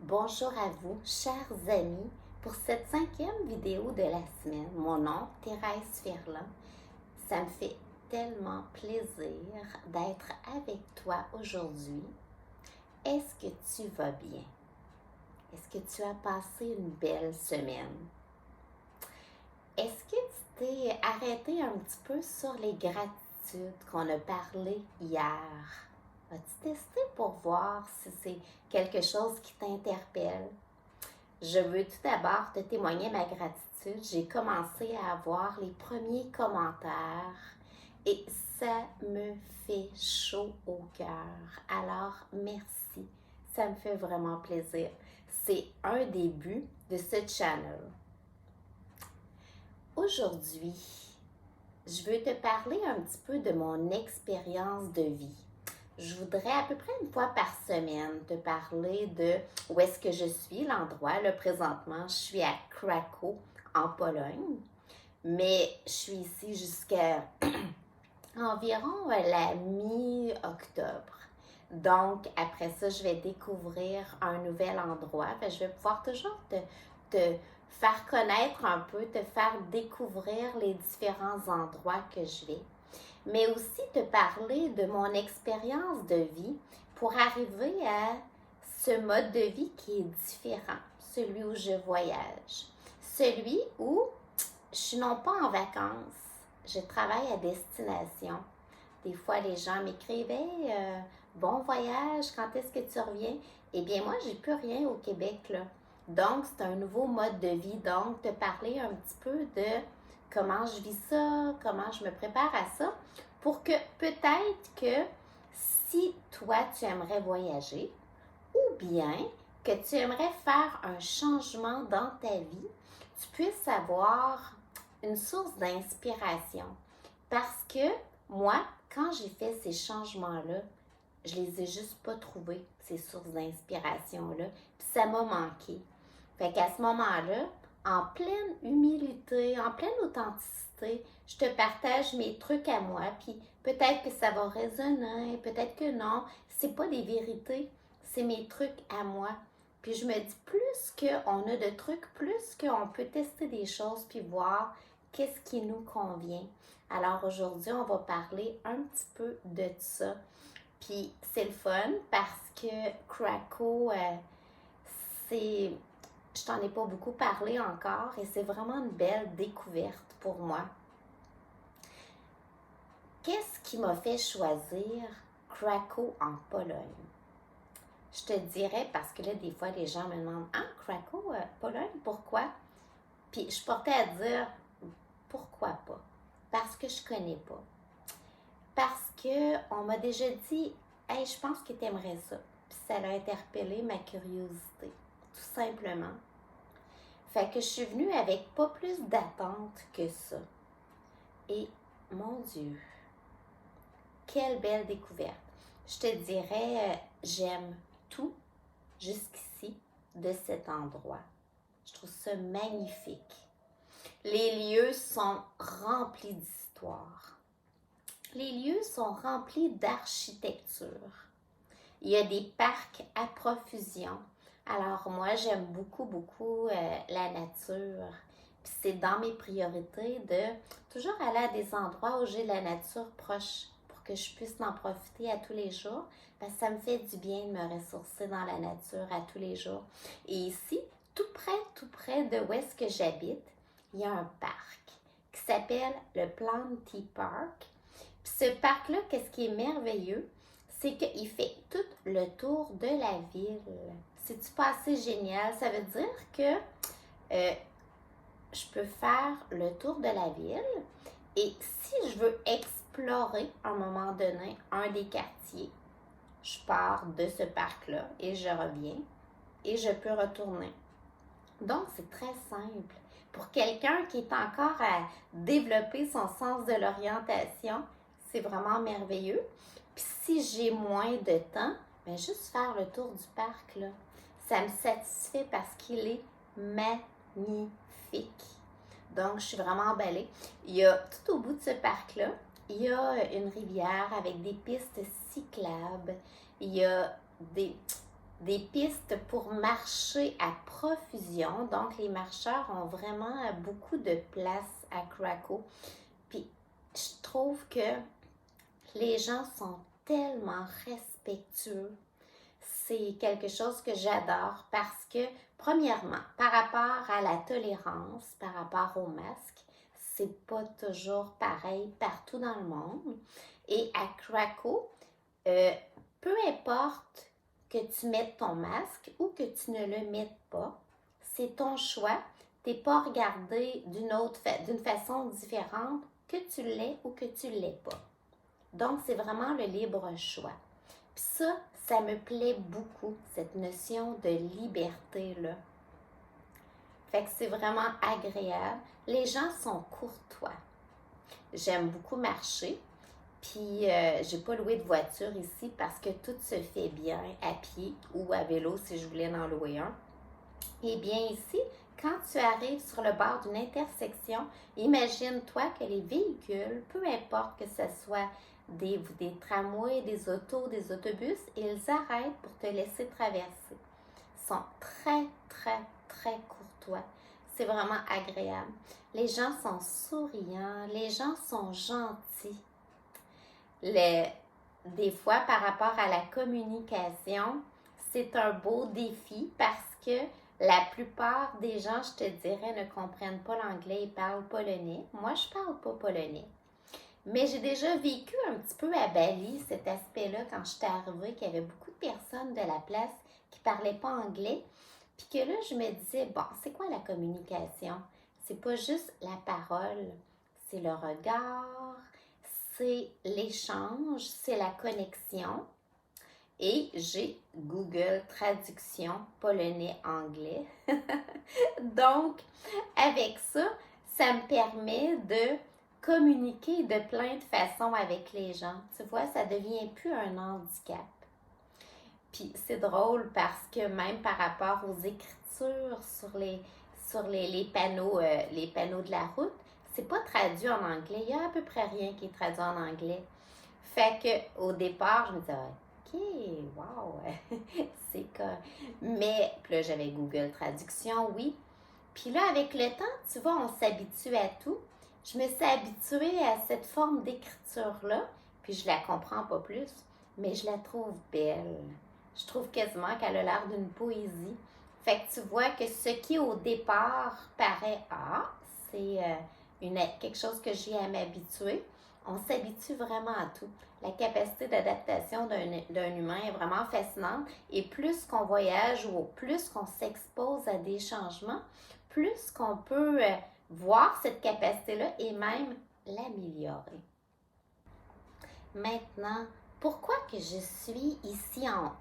Bonjour à vous, chers amis, pour cette 5e vidéo de la semaine. Mon nom, Thérèse Ferland. Ça me fait tellement plaisir d'être avec toi aujourd'hui. Est-ce que tu vas bien? Est-ce que tu as passé une belle semaine? Est-ce que tu t'es arrêté un petit peu sur les gratitudes qu'on a parlé hier? As-tu testé pour voir si c'est quelque chose qui t'interpelle? Je veux tout d'abord te témoigner ma gratitude. J'ai commencé à avoir les premiers commentaires et ça me fait chaud au cœur. Alors, merci. Ça me fait vraiment plaisir. C'est un début de ce channel. Aujourd'hui, je veux te parler un petit peu de mon expérience de vie. Je voudrais à peu près une fois par semaine te parler de où est-ce que je suis, l'endroit. Là, présentement, je suis à Krakow, en Pologne, mais je suis ici jusqu'à environ la mi-octobre. Donc, après ça, je vais découvrir un nouvel endroit. Je vais pouvoir toujours te faire connaître un peu, te faire découvrir les différents endroits que je vais, mais aussi te parler de mon expérience de vie pour arriver à ce mode de vie qui est différent, celui où je voyage, celui où je suis non pas en vacances, je travaille à destination. Des fois, les gens m'écrivaient bon voyage, quand est-ce que tu reviens? Eh bien, moi, j'ai plus rien au Québec, là. Donc, c'est un nouveau mode de vie. Donc, te parler un petit peu de comment je vis ça, comment je me prépare à ça, pour que peut-être que si toi, tu aimerais voyager, ou bien que tu aimerais faire un changement dans ta vie, tu puisses avoir une source d'inspiration. Parce que moi, quand j'ai fait ces changements-là, je les ai juste pas trouvés, ces sources d'inspiration-là, puis ça m'a manqué. Fait qu'à ce moment-là, en pleine humilité, en pleine authenticité, je te partage mes trucs à moi, puis peut-être que ça va résonner, peut-être que non. C'est pas des vérités, c'est mes trucs à moi. Puis je me dis, plus qu'on a de trucs, plus qu'on peut tester des choses, puis voir qu'est-ce qui nous convient. Alors aujourd'hui, on va parler un petit peu de ça. Puis c'est le fun parce que Krakow, c'est je t'en ai pas beaucoup parlé encore et c'est vraiment une belle découverte pour moi. Qu'est-ce qui m'a fait choisir Krakow en Pologne? Je te dirais parce que là, des fois, les gens me demandent « Ah, Krakow, Pologne, pourquoi? » Puis je portais à dire « Pourquoi pas? » Parce que je connais pas. Parce qu'on m'a déjà dit « Hey, je pense que tu aimerais ça. » Puis ça a interpellé ma curiosité, tout simplement. Fait que je suis venue avec pas plus d'attente que ça. Et mon Dieu, quelle belle découverte. Je te dirais, j'aime tout jusqu'ici de cet endroit. Je trouve ça magnifique. Les lieux sont remplis d'histoire. Les lieux sont remplis d'architecture. Il y a des parcs à profusion. Alors moi, j'aime beaucoup la nature. Puis c'est dans mes priorités de toujours aller à des endroits où j'ai la nature proche pour que je puisse en profiter à tous les jours. Parce que ça me fait du bien de me ressourcer dans la nature à tous les jours. Et ici, tout près de où est-ce que j'habite, il y a un parc qui s'appelle le Planty Park. Puis ce parc-là, qu'est-ce qui est merveilleux? C'est qu'il fait tout le tour de la ville. C'est-tu pas assez génial? Ça veut dire que je peux faire le tour de la ville et si je veux explorer à un moment donné un des quartiers, je pars de ce parc-là et je reviens et je peux retourner. Donc, c'est très simple. Pour quelqu'un qui est encore à développer son sens de l'orientation, c'est vraiment merveilleux. Puis si j'ai moins de temps, bien juste faire le tour du parc, là, ça me satisfait parce qu'il est magnifique. Donc, je suis vraiment emballée. Il y a tout au bout de ce parc-là, il y a une rivière avec des pistes cyclables. Il y a des pistes pour marcher à profusion. Donc, les marcheurs ont vraiment beaucoup de place à Krakow. Puis, je trouve que les gens sont tellement respectueux. C'est quelque chose que j'adore parce que, premièrement, par rapport à la tolérance, par rapport au masque, c'est pas toujours pareil partout dans le monde. Et à Krakow, peu importe que tu mettes ton masque ou que tu ne le mettes pas, c'est ton choix. Tu n'es pas regardé d'une façon différente que tu l'aies ou que tu ne l'aies pas. Donc, c'est vraiment le libre choix. Puis ça me plaît beaucoup, cette notion de liberté-là. Fait que c'est vraiment agréable. Les gens sont courtois. J'aime beaucoup marcher. Puis, j'ai pas loué de voiture ici parce que tout se fait bien à pied ou à vélo si je voulais en louer un. Eh bien, ici, quand tu arrives sur le bord d'une intersection, imagine-toi que les véhicules, peu importe que ce soit des tramways, des autos, des autobus, ils arrêtent pour te laisser traverser. Ils sont très, très, très courtois. C'est vraiment agréable. Les gens sont souriants, les gens sont gentils. Des fois, par rapport à la communication, c'est un beau défi parce que la plupart des gens, je te dirais, ne comprennent pas l'anglais et parlent polonais. Moi, je parle pas polonais. Mais j'ai déjà vécu un petit peu à Bali cet aspect-là quand j'étais arrivée, qu'il y avait beaucoup de personnes de la place qui ne parlaient pas anglais. Puis que là, je me disais, bon, c'est quoi la communication? C'est pas juste la parole, c'est le regard, c'est l'échange, c'est la connexion. Et j'ai Google Traduction polonais-anglais. Donc, avec ça, ça me permet de communiquer de plein de façons avec les gens. Tu vois, ça devient plus un handicap. Puis c'est drôle parce que même par rapport aux écritures sur les panneaux de la route, c'est pas traduit en anglais. Il y a à peu près rien qui est traduit en anglais. Fait que au départ, je me disais, OK, wow, c'est quoi. Mais puis là, j'avais Google Traduction, oui. Puis là, avec le temps, tu vois, on s'habitue à tout. Je me suis habituée à cette forme d'écriture-là, puis je la comprends pas plus, mais je la trouve belle. Je trouve quasiment qu'elle a l'air d'une poésie. Fait que tu vois que ce qui au départ paraît c'est quelque chose que j'ai à m'habituer. On s'habitue vraiment à tout. La capacité d'adaptation d'un humain est vraiment fascinante. Et plus qu'on voyage ou plus qu'on s'expose à des changements, plus qu'on peut voir cette capacité-là et même l'améliorer. Maintenant, pourquoi que je suis ici en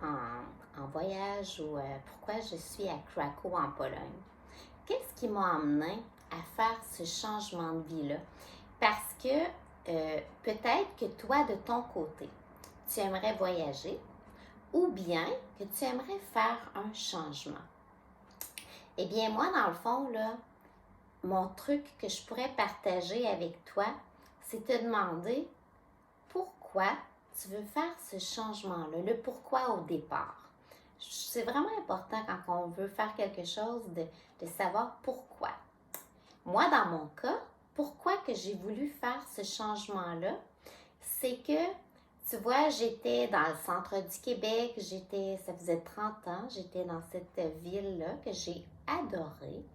voyage ou pourquoi je suis à Krakow en Pologne? Qu'est-ce qui m'a amené à faire ce changement de vie-là? Parce que peut-être que toi, de ton côté, tu aimerais voyager ou bien que tu aimerais faire un changement. Eh bien, moi, dans le fond, là, mon truc que je pourrais partager avec toi, c'est te demander pourquoi tu veux faire ce changement-là, le pourquoi au départ. C'est vraiment important quand on veut faire quelque chose de savoir pourquoi. Moi, dans mon cas, pourquoi que j'ai voulu faire ce changement-là, c'est que, tu vois, j'étais dans le centre du Québec, ça faisait 30 ans, j'étais dans cette ville-là que j'ai adorée.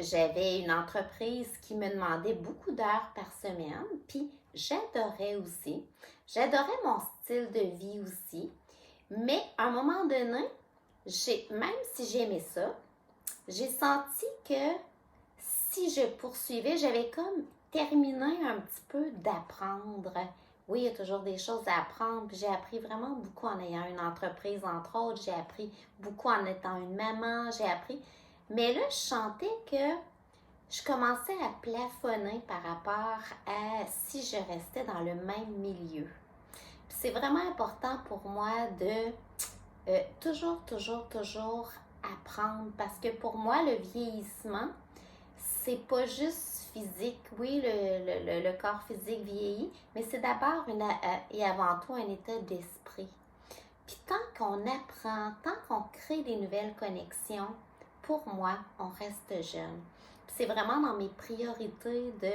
J'avais une entreprise qui me demandait beaucoup d'heures par semaine, puis j'adorais aussi. J'adorais mon style de vie aussi, mais à un moment donné, même si j'aimais ça, j'ai senti que si je poursuivais, j'avais comme terminé un petit peu d'apprendre. Oui, il y a toujours des choses à apprendre. J'ai appris vraiment beaucoup en ayant une entreprise, entre autres. J'ai appris beaucoup en étant une maman. Mais là, je sentais que je commençais à plafonner par rapport à si je restais dans le même milieu. Puis c'est vraiment important pour moi de toujours apprendre parce que pour moi, le vieillissement, c'est pas juste physique. Oui, le corps physique vieillit, mais c'est d'abord et avant tout un état d'esprit. Puis tant qu'on apprend, tant qu'on crée des nouvelles connexions, pour moi, on reste jeune. C'est vraiment dans mes priorités de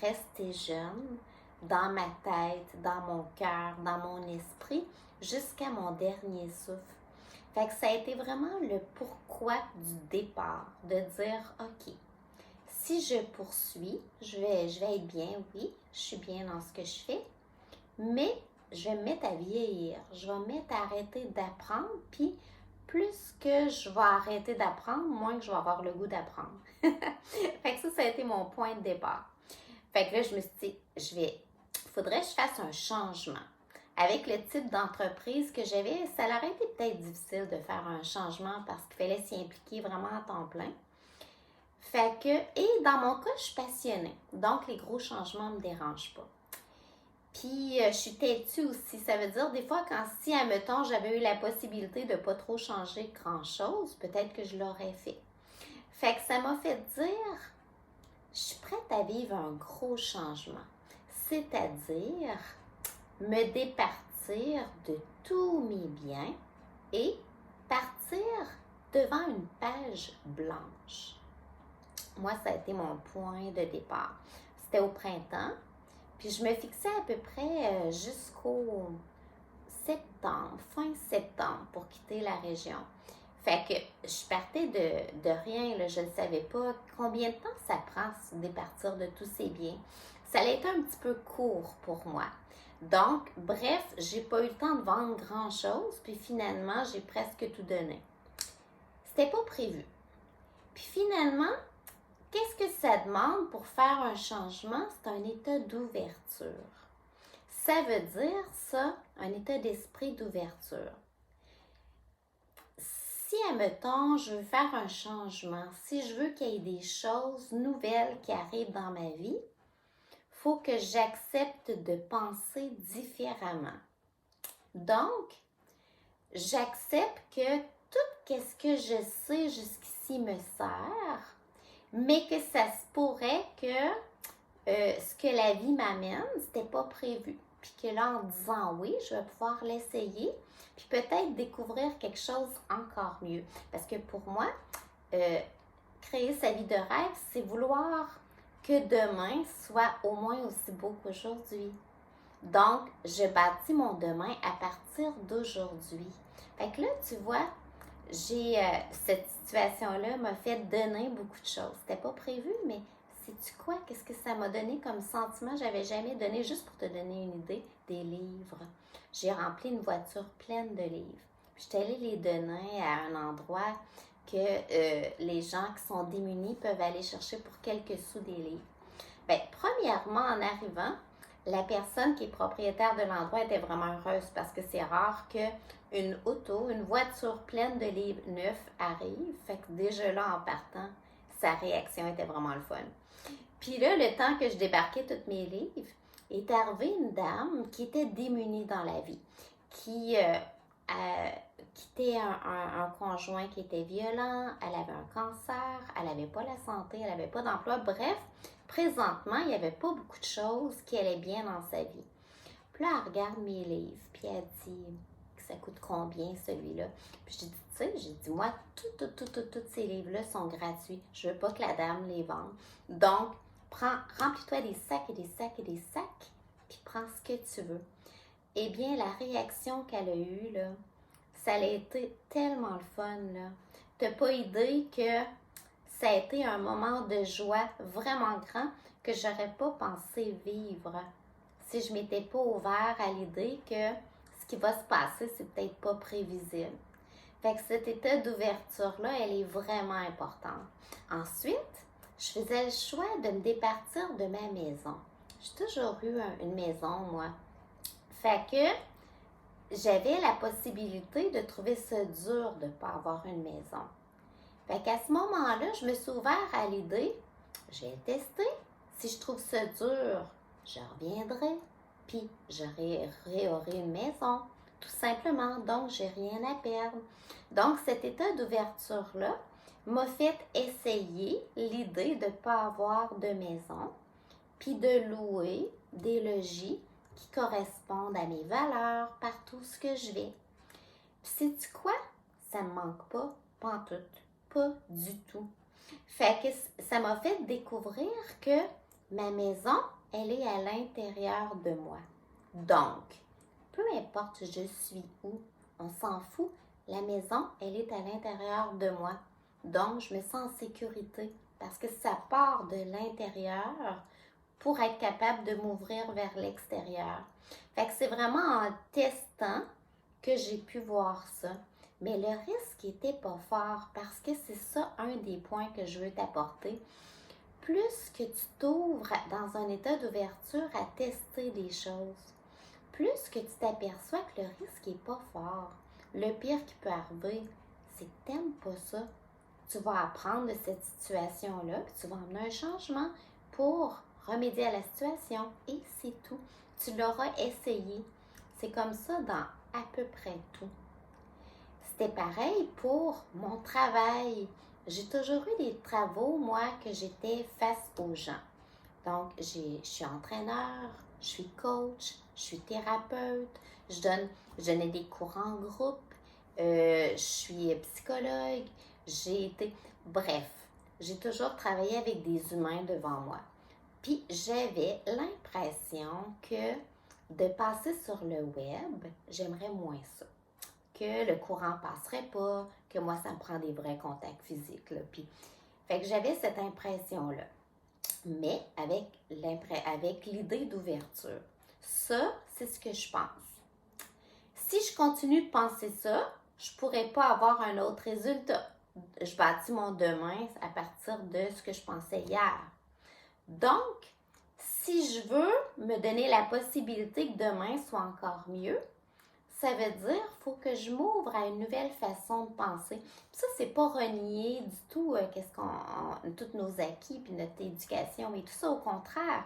rester jeune, dans ma tête, dans mon cœur, dans mon esprit, jusqu'à mon dernier souffle. Fait que ça a été vraiment le pourquoi du départ, de dire, OK, si je poursuis, je vais être bien, oui, je suis bien dans ce que je fais, mais je vais me mettre à vieillir, je vais me mettre à arrêter d'apprendre, puis plus que je vais arrêter d'apprendre, moins que je vais avoir le goût d'apprendre. Fait que ça a été mon point de départ. Fait que là, je me suis dit, faudrait que je fasse un changement. Avec le type d'entreprise que j'avais, ça aurait été peut-être difficile de faire un changement parce qu'il fallait s'y impliquer vraiment à temps plein. Fait que, et dans mon cas, je suis passionnée. Donc, les gros changements ne me dérangent pas. Puis, je suis têtue aussi. Ça veut dire, des fois, si, admettons, j'avais eu la possibilité de ne pas trop changer grand-chose, peut-être que je l'aurais fait. Fait que ça m'a fait dire, je suis prête à vivre un gros changement. C'est-à-dire, me départir de tous mes biens et partir devant une page blanche. Moi, ça a été mon point de départ. C'était au printemps, puis je me fixais à peu près jusqu'au septembre, fin septembre, pour quitter la région. Fait que je partais de rien, là, je ne savais pas combien de temps ça prend de départir de tous ces biens. Ça allait être un petit peu court pour moi. Donc, bref, j'ai pas eu le temps de vendre grand-chose, puis finalement, j'ai presque tout donné. C'était pas prévu. Puis finalement, qu'est-ce que ça demande pour faire un changement? C'est un état d'ouverture. Ça veut dire ça, un état d'esprit d'ouverture. Si, admettons, je veux faire un changement, si je veux qu'il y ait des choses nouvelles qui arrivent dans ma vie, il faut que j'accepte de penser différemment. Donc, j'accepte que tout ce que je sais jusqu'ici me sert, mais que ça se pourrait que ce que la vie m'amène, c'était pas prévu. Puis que là, en disant oui, je vais pouvoir l'essayer, puis peut-être découvrir quelque chose encore mieux. Parce que pour moi, créer sa vie de rêve, c'est vouloir que demain soit au moins aussi beau qu'aujourd'hui. Donc, je bâtis mon demain à partir d'aujourd'hui. Fait que là, tu vois, cette situation-là m'a fait donner beaucoup de choses. C'était pas prévu, mais sais-tu quoi? Qu'est-ce que ça m'a donné comme sentiment? J'avais jamais donné, juste pour te donner une idée, des livres. J'ai rempli une voiture pleine de livres. Puis j'étais allée les donner à un endroit que les gens qui sont démunis peuvent aller chercher pour quelques sous des livres. Bien, premièrement, en arrivant, la personne qui est propriétaire de l'endroit était vraiment heureuse parce que c'est rare qu'une auto, une voiture pleine de livres neufs arrive. Fait que déjà là, en partant, sa réaction était vraiment le fun. Puis là, le temps que je débarquais tous mes livres, est arrivée une dame qui était démunie dans la vie, qui quittait un conjoint qui était violent, elle avait un cancer, elle n'avait pas la santé, elle n'avait pas d'emploi. Bref, présentement, il n'y avait pas beaucoup de choses qui allaient bien dans sa vie. Puis là, elle regarde mes livres, puis elle dit que ça coûte combien celui-là. Puis j'ai dit, tu sais, moi, tous ces livres-là sont gratuits. Je veux pas que la dame les vende. Donc, remplis-toi des sacs et des sacs et des sacs, puis prends ce que tu veux. Eh bien, la réaction qu'elle a eue, là, ça a été tellement le fun, là. T'as pas idée que ça a été un moment de joie vraiment grand que j'aurais pas pensé vivre si je m'étais pas ouvert à l'idée que ce qui va se passer, c'est peut-être pas prévisible. Fait que cet état d'ouverture-là, elle est vraiment importante. Ensuite, je faisais le choix de me départir de ma maison. J'ai toujours eu une maison, moi. Fait que j'avais la possibilité de trouver ça dur de ne pas avoir une maison. Fait qu'à ce moment-là, je me suis ouvert à l'idée, j'ai testé. Si je trouve ça dur, je reviendrai. Puis, j'aurai une maison, tout simplement. Donc, j'ai rien à perdre. Donc, cet état d'ouverture-là m'a fait essayer l'idée de ne pas avoir de maison, puis de louer des logis qui correspondent à mes valeurs partout où je vais. Puis sais-tu quoi? Ça me manque pas en tout, pas du tout. Fait que ça m'a fait découvrir que ma maison, elle est à l'intérieur de moi. Donc, peu importe je suis où, on s'en fout, la maison, elle est à l'intérieur de moi. Donc, je me sens en sécurité parce que ça part de l'intérieur pour être capable de m'ouvrir vers l'extérieur. Fait que c'est vraiment en testant que j'ai pu voir ça. Mais le risque n'était pas fort parce que c'est ça un des points que je veux t'apporter. Plus que tu t'ouvres dans un état d'ouverture à tester des choses, plus que tu t'aperçois que le risque n'est pas fort. Le pire qui peut arriver, c'est que tu n'aimes pas ça. Tu vas apprendre de cette situation-là, puis tu vas emmener un changement pour remédier à la situation et c'est tout. Tu l'auras essayé. C'est comme ça dans à peu près tout. C'était pareil pour mon travail. J'ai toujours eu des travaux, moi, que j'étais face aux gens. Donc, je suis entraîneur, je suis coach, je suis thérapeute, je donnais des cours en groupe, je suis psychologue, bref, j'ai toujours travaillé avec des humains devant moi. Puis, j'avais l'impression que de passer sur le web, j'aimerais moins ça. Que le courant passerait pas, que moi, ça me prend des vrais contacts physiques. Là. Puis, fait que j'avais cette impression-là. Mais avec l'idée d'ouverture. Ça, c'est ce que je pense. Si je continue de penser ça, je ne pourrais pas avoir un autre résultat. Je bâtis mon demain à partir de ce que je pensais hier. Donc, si je veux me donner la possibilité que demain soit encore mieux, ça veut dire qu'il faut que je m'ouvre à une nouvelle façon de penser. Puis ça, c'est pas renier du tout tous nos acquis puis notre éducation et tout ça. Au contraire,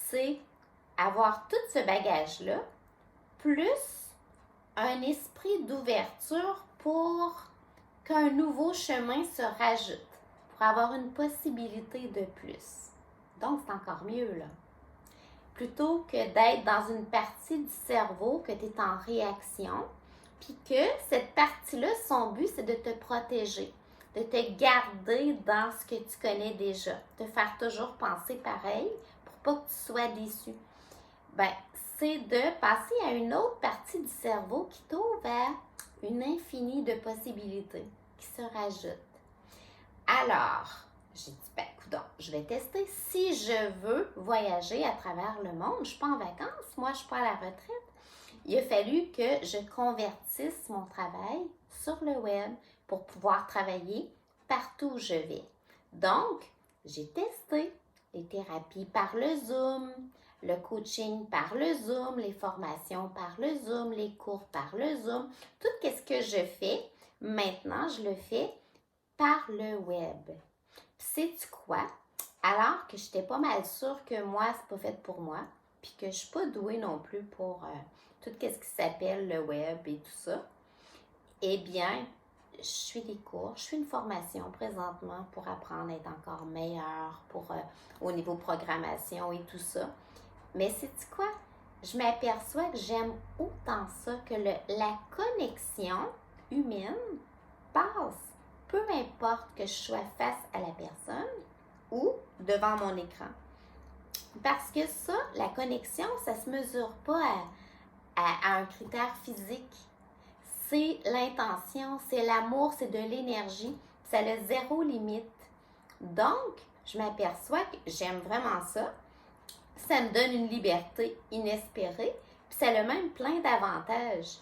c'est avoir tout ce bagage-là, plus un esprit d'ouverture pour qu'un nouveau chemin se rajoute, pour avoir une possibilité de plus. Donc, c'est encore mieux, là. Plutôt que d'être dans une partie du cerveau que tu es en réaction, puis que cette partie-là, son but, c'est de te protéger, de te garder dans ce que tu connais déjà, te faire toujours penser pareil pour pas que tu sois déçu. Ben, c'est de passer à une autre partie du cerveau qui t'ouvre à une infinie de possibilités qui se rajoutent. Alors, j'ai dit, ben, coudonc, je vais tester. Si je veux voyager à travers le monde, je ne suis pas en vacances, moi, je ne suis pas à la retraite. Il a fallu que je convertisse mon travail sur le web pour pouvoir travailler partout où je vais. Donc, j'ai testé les thérapies par le Zoom, le coaching par le Zoom, les formations par le Zoom, les cours par le Zoom. Tout ce que je fais, maintenant, je le fais par le web. Sais-tu quoi? Alors que j'étais pas mal sûre que moi, c'est pas fait pour moi, puis que je suis pas douée non plus pour tout ce qui s'appelle le web et tout ça, eh bien, je suis des cours, je suis une formation présentement pour apprendre à être encore meilleure au niveau programmation et tout ça. Mais sais-tu quoi? Je m'aperçois que j'aime autant ça que la connexion humaine passe. Peu importe que je sois face à la personne ou devant mon écran. Parce que ça, la connexion, ça ne se mesure pas à un critère physique. C'est l'intention, c'est l'amour, c'est de l'énergie. Ça a zéro limite. Donc, je m'aperçois que j'aime vraiment ça. Ça me donne une liberté inespérée. Puis ça a même plein d'avantages.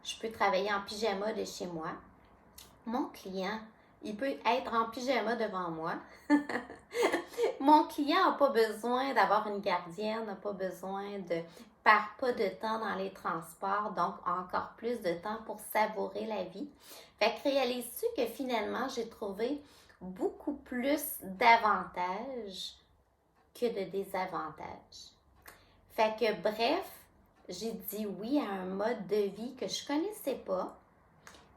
Je peux travailler en pyjama de chez moi. Mon client, il peut être en pyjama devant moi. Mon client n'a pas besoin d'avoir une gardienne, n'a pas besoin de perd pas de temps dans les transports, donc encore plus de temps pour savourer la vie. Fait que réalises-tu que finalement, j'ai trouvé beaucoup plus d'avantages que de désavantages. Fait que bref, j'ai dit oui à un mode de vie que je connaissais pas,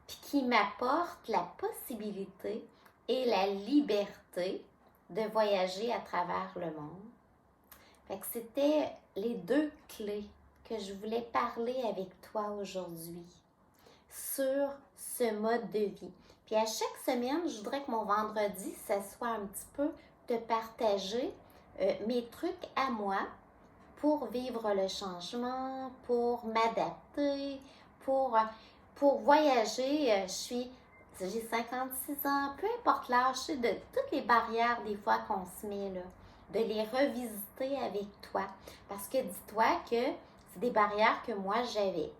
puis qui m'apporte la possibilité et la liberté de voyager à travers le monde. Fait que c'était les deux clés que je voulais parler avec toi aujourd'hui. sur ce mode de vie. Puis à chaque semaine, je voudrais que mon vendredi, ça soit un petit peu de partager mes trucs à moi pour vivre le changement, pour m'adapter, pour voyager. J'ai 56 ans, peu importe l'âge, de toutes les barrières des fois qu'on se met là, de les revisiter avec toi. Parce que dis-toi que c'est des barrières que moi j'avais,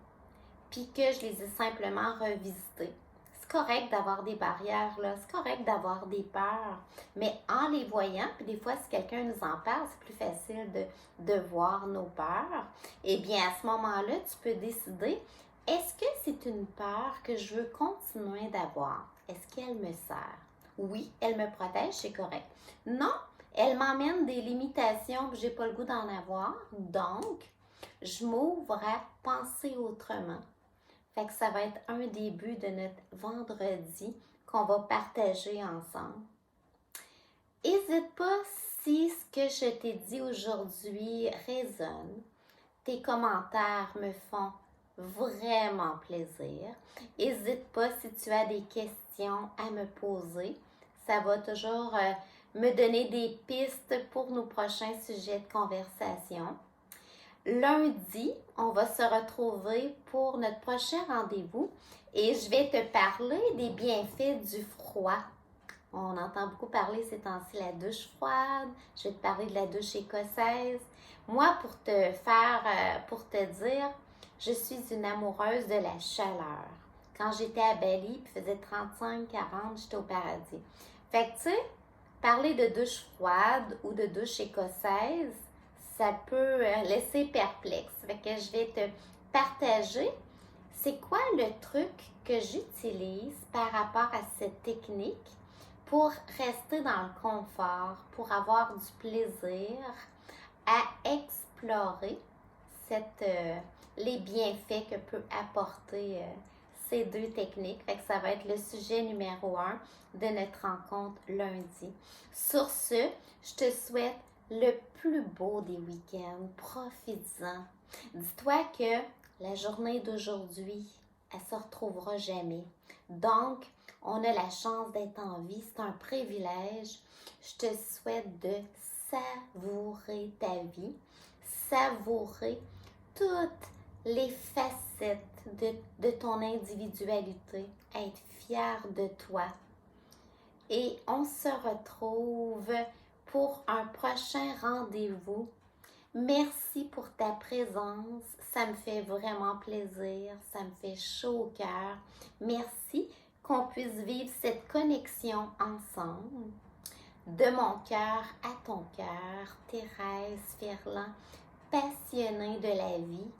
puis que je les ai simplement revisitées. C'est correct d'avoir des barrières, là, c'est correct d'avoir des peurs, mais en les voyant, puis des fois, si quelqu'un nous en parle, c'est plus facile de voir nos peurs. Eh bien, à ce moment-là, tu peux décider, est-ce que c'est une peur que je veux continuer d'avoir? Est-ce qu'elle me sert? Oui, elle me protège, c'est correct. Non, elle m'emmène des limitations que j'ai pas le goût d'en avoir, donc je m'ouvre à penser autrement. Fait que ça va être un début de notre vendredi qu'on va partager ensemble. N'hésite pas si ce que je t'ai dit aujourd'hui résonne. Tes commentaires me font vraiment plaisir. N'hésite pas si tu as des questions à me poser. Ça va toujours me donner des pistes pour nos prochains sujets de conversation. Lundi, on va se retrouver pour notre prochain rendez-vous et je vais te parler des bienfaits du froid. On entend beaucoup parler ces temps-ci de la douche froide. Je vais te parler de la douche écossaise. Moi, pour te dire, je suis une amoureuse de la chaleur. Quand j'étais à Bali, puis faisait 35-40, j'étais au paradis. Fait que tu sais, parler de douche froide ou de douche écossaise, ça peut laisser perplexe. Fait que je vais te partager c'est quoi le truc que j'utilise par rapport à cette technique pour rester dans le confort, pour avoir du plaisir à explorer les bienfaits que peut apporter ces deux techniques. Fait que ça va être le sujet numéro 1 de notre rencontre lundi. Sur ce, je te souhaite le plus beau des week-ends. Profites-en. Dis-toi que la journée d'aujourd'hui, elle ne se retrouvera jamais. Donc, on a la chance d'être en vie. C'est un privilège. Je te souhaite de savourer ta vie, savourer toutes les facettes de ton individualité, être fier de toi. Et on se retrouve pour un prochain rendez-vous. Merci pour ta présence, ça me fait vraiment plaisir, ça me fait chaud au cœur. Merci qu'on puisse vivre cette connexion ensemble. De mon cœur à ton cœur, Thérèse Ferland, passionnée de la vie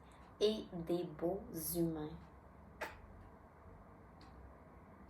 et des beaux humains.